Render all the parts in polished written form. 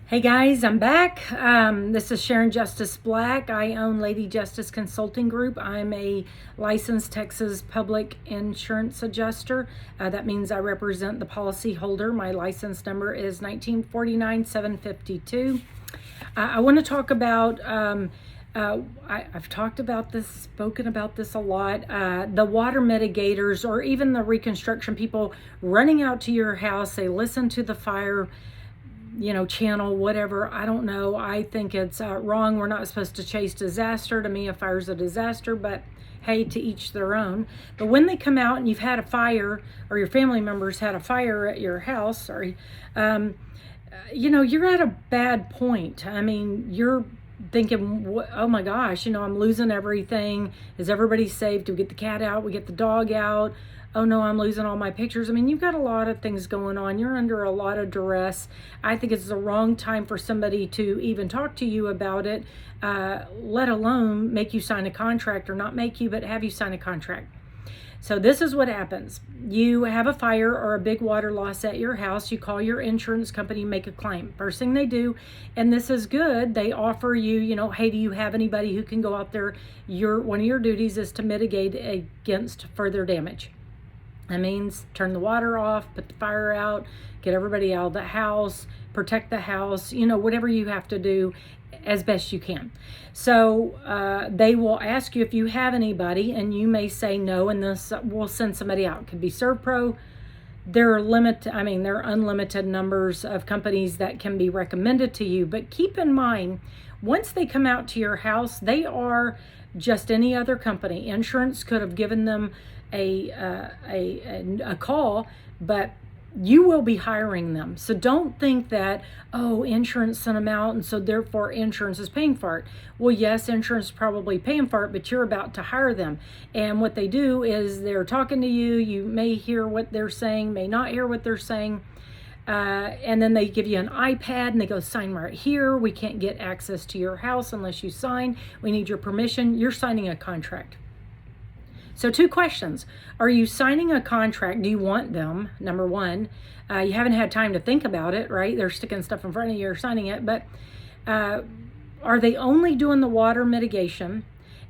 Hey guys, I'm back. This is Sharon Justice Black. I own Lady Justice Consulting Group. I'm a licensed Texas public insurance adjuster. That means I represent the policyholder. My license number is 1949752. I want to talk about, I've talked about this, spoken about this a lot, the water mitigators or even the reconstruction people running out to your house. They listen to the fire channel, whatever. I don't know. I think it's wrong. We're not supposed to chase disaster. To me, a fire's a disaster, but hey, to each their own. But when they come out and you've had a fire, or your family members had a fire at your house, or you're at a bad point. I mean, you're thinking, oh my gosh, I'm losing everything. Is everybody safe? Do we get the cat out? We get the dog out? Oh no, I'm losing all my pictures. I mean, you've got a lot of things going on. You're under a lot of duress. I think it's the wrong time for somebody to even talk to you about it, let alone make you sign a contract, or not make you, but have you sign a contract. So this is what happens. You have a fire or a big water loss at your house. You call your insurance company, make a claim. First thing they do, and this is good, they offer you, hey, do you have anybody who can go out there? One of your duties is to mitigate against further damage. That means turn the water off, put the fire out, get everybody out of the house, protect the house, whatever you have to do as best you can. So they will ask you if you have anybody, and you may say no, and this will send somebody out. It could be ServPro. There are unlimited numbers of companies that can be recommended to you. But keep in mind, once they come out to your house, they are just any other company. Insurance could have given them a call, but you will be hiring them. So don't think that, insurance sent them out and so therefore insurance is paying for it. Well, yes, insurance is probably paying for it, but you're about to hire them. And what they do is they're talking to you. You may hear what they're saying, may not hear what they're saying. And then they give you an iPad and they go, sign right here. We can't get access to your house unless you sign. We need your permission. You're signing a contract. So 2 questions. Are you signing a contract? Do you want them? Number one, you haven't had time to think about it, right? They're sticking stuff in front of you or signing it, but are they only doing the water mitigation?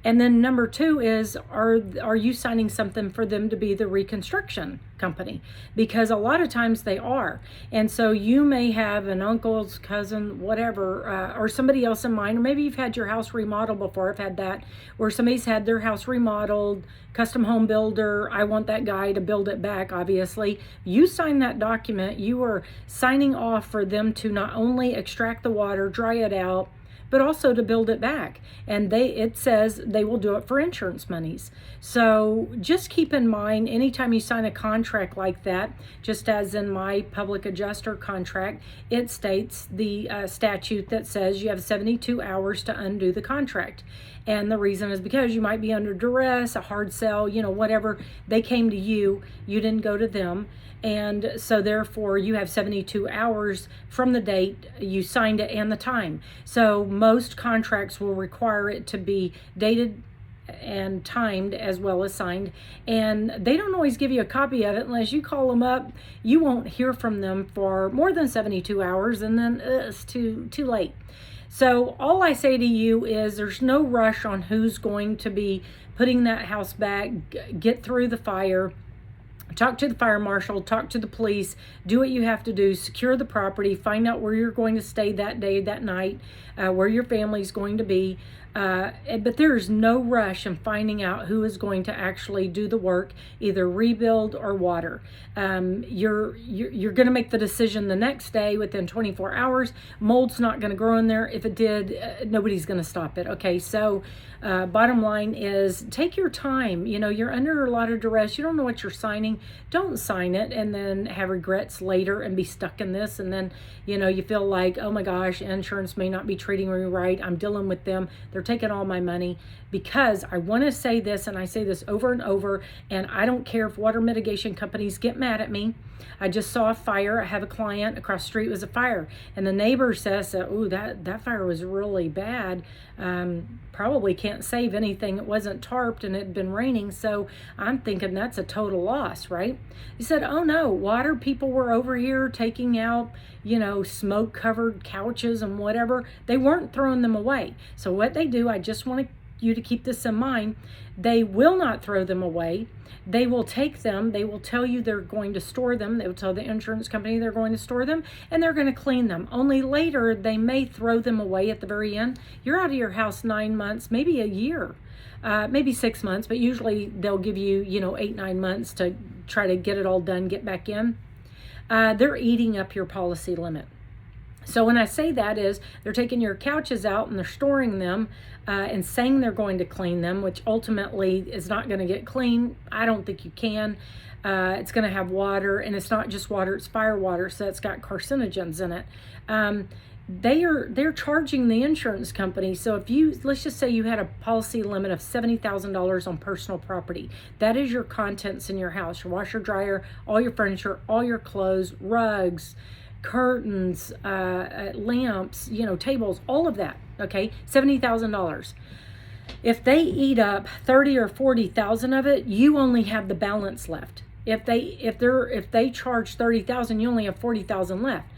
And then number 2 is, are you signing something for them to be the reconstruction company? Because a lot of times they are. And so you may have an uncle's cousin, whatever, or somebody else in mind, or maybe you've had your house remodeled before. I've had that, where somebody's had their house remodeled, custom home builder. I want that guy to build it back, obviously. You sign that document, you are signing off for them to not only extract the water, dry it out, but also to build it back. And it says they will do it for insurance monies. So just keep in mind, anytime you sign a contract like that, just as in my public adjuster contract, it states the statute that says you have 72 hours to undo the contract. And the reason is because you might be under duress, a hard sell, whatever. They came to you, you didn't go to them. And so therefore you have 72 hours from the date you signed it and the time. So most contracts will require it to be dated and timed as well as signed, and they don't always give you a copy of it unless you call them up. You won't hear from them for more than 72 hours, and then it's too late. So all I say to you is there's no rush on who's going to be putting that house back. Get through the fire. Talk to the fire marshal, talk to the police, do what you have to do, secure the property, find out where you're going to stay that day, that night, where your family's going to be. But there is no rush in finding out who is going to actually do the work, either rebuild or water. You're going to make the decision the next day within 24 hours. Mold's not going to grow in there. If it did, nobody's going to stop it. Okay, so bottom line is take your time. You're under a lot of duress. You don't know what you're signing. Don't sign it and then have regrets later and be stuck in this. And then, you feel like, oh my gosh, insurance may not be treating me right. I'm dealing with them. They're taking all my money. Because I want to say this, and I say this over and over, and I don't care if water mitigation companies get mad at me. I just saw a fire. I have a client across the street was a fire, and the neighbor says, "Ooh, that fire was really bad. Probably can't save anything. It wasn't tarped and it had been raining, so I'm thinking that's a total loss, right?" He said, "Oh no, water people were over here taking out, smoke covered couches and whatever. They weren't throwing them away. So what they do, I just want you to keep this in mind, they will not throw them away. They will take them, they will tell you they're going to store them, they will tell the insurance company they're going to store them, and they're going to clean them. Only later they may throw them away at the very end. You're out of your house 9 months, maybe a year, maybe 6 months, but usually they'll give you, 8-9 months to try to get it all done, get back in. They're eating up your policy limit. So when I say that is they're taking your couches out and they're storing them and saying they're going to clean them, which ultimately is not going to get clean. I don't think you can. It's going to have water, and it's not just water, it's fire water, so it's got carcinogens in it. They're charging the insurance company. So if let's just say you had a policy limit of $70,000 on personal property, that is your contents in your house, your washer, dryer, all your furniture, all your clothes, rugs, curtains, lamps, tables, all of that. Okay, $70,000. If they eat up 30 or 40,000 of it, you only have the balance left. If they charge 30,000, you only have 40,000 left.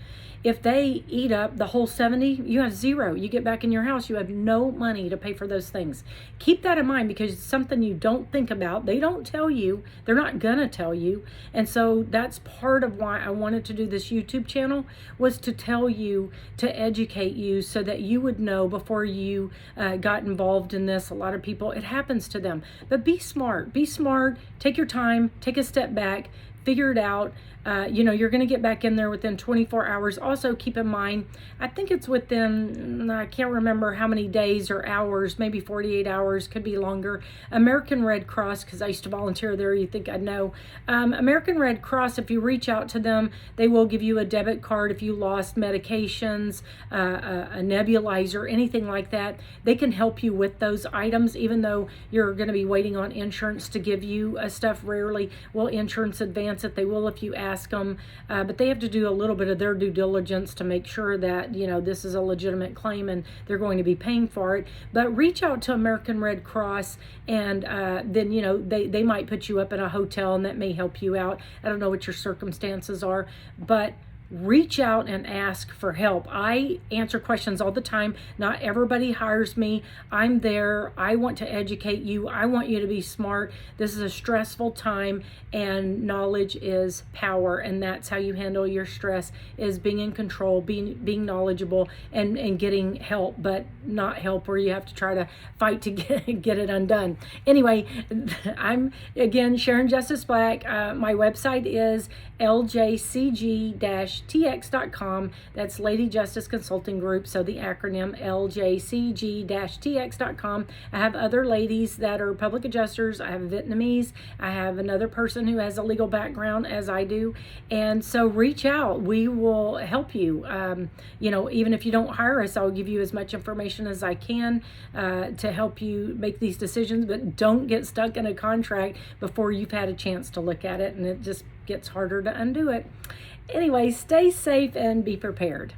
If they eat up the whole 70, you have zero. You get back in your house, you have no money to pay for those things. Keep that in mind, because it's something you don't think about. They don't tell you. They're not gonna tell you. And so that's part of why I wanted to do this YouTube channel, was to tell you, to educate you, so that you would know before you got involved in this. A lot of people, it happens to them. But be smart. Be smart. Take your time. Take a step back. Figure it out. You're going to get back in there within 24 hours. Also, keep in mind, I think it's within, I can't remember how many days or hours, maybe 48 hours, could be longer. American Red Cross, because I used to volunteer there, you think I'd know. American Red Cross, if you reach out to them, they will give you a debit card if you lost medications, a nebulizer, anything like that. They can help you with those items, even though you're going to be waiting on insurance to give you stuff. Rarely will insurance advance it. They will if you ask them, but they have to do a little bit of their due diligence to make sure that this is a legitimate claim and they're going to be paying for it. But reach out to American Red Cross, and then they might put you up in a hotel, and that may help you out. I don't know what your circumstances are, but reach out and ask for help. I answer questions all the time. Not everybody hires me. I'm there. I want to educate you. I want you to be smart. This is a stressful time, and knowledge is power, and that's how you handle your stress, is being in control, being knowledgeable, and getting help, but not help where you have to try to fight to get it undone. Anyway, I'm again Sharon Justice Black. My website is ljcg-tx.com. That's Lady Justice Consulting Group, so the acronym ljcg-tx.com. I have other ladies that are public adjusters. I have Vietnamese. I have another person who has a legal background, as I do, and so reach out. We will help you. Even if you don't hire us, I'll give you as much information as I can to help you make these decisions, but don't get stuck in a contract before you've had a chance to look at it, and it just gets harder to undo it. Anyway, stay safe and be prepared.